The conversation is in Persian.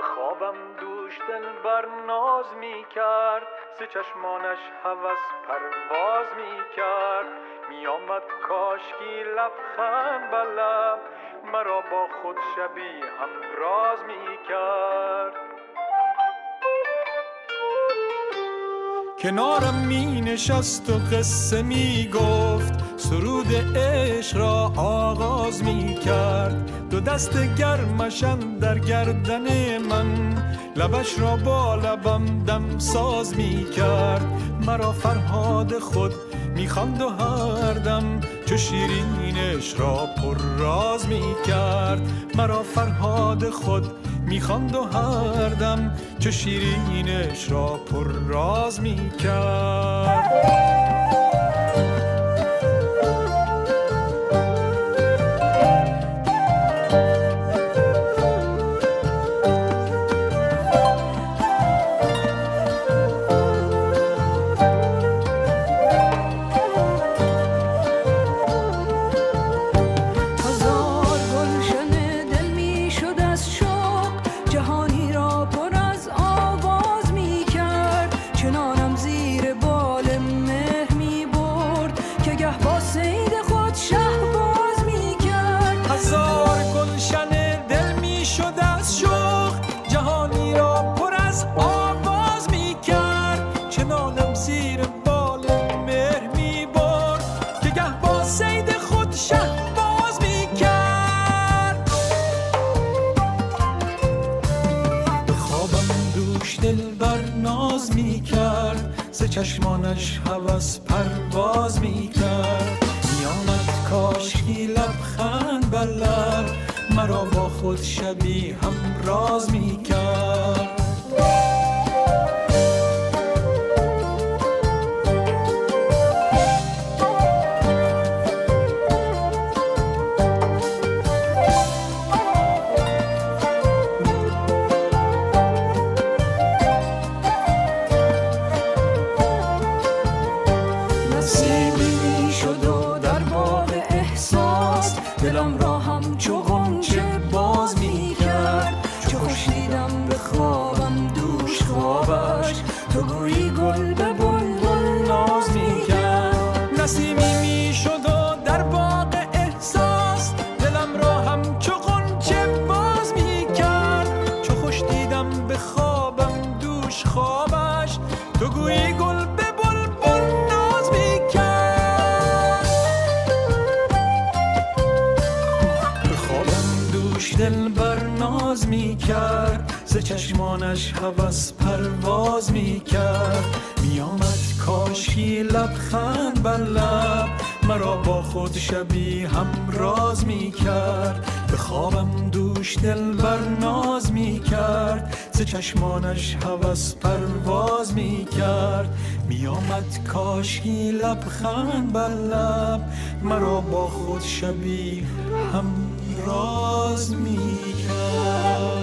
به خوابم دوش دل بر ناز می کرد، سه چشمانش هوس پرواز می کرد. می آمد کاشکی لبخند بر لب، مرا با خود شبی همراز می کرد. کنارم می نشست و قصه می گفت، سرود عشق را آغاز می کرد. دو دست گرمشن در گردن من، لبش را با لبم دم ساز می کرد. مرا فرهاد خود می خواند و هر دم، چو شیرینش را پر راز می کرد. مرا فرهاد خود می خواند و هر دم، چو شیرینش را پر راز می کرد. چشمانش هوس پرواز می کرد. می آمد کاشکی لبخند بر لب، مرا با خود شبی همراز می کرد. دلم را همچو غنچه باز می کرد، چو خوش دیدم به خوابم دوش خوابش، تو گویی گل به بلبل ناز می کرد. نسیمی می شد و در باغ احساس، دلم را همچو غنچه باز می کرد. چو خوش دیدم به خوابم دوش خوابش، تو گویی گل به بلبل ناز می کرد. دل بر ناز می کرد، ز چشمانش هوس پرواز می کرد. می آمد کاشکی لبخند بر لب، مرا با خود شبی همراز می کرد. به خوابم دوش دل بر ناز می کرد، ز چشمانش هوس پرواز می کرد. می آمد کاشکی لبخند بر لب، مرا با خود شبی همراز می کرد.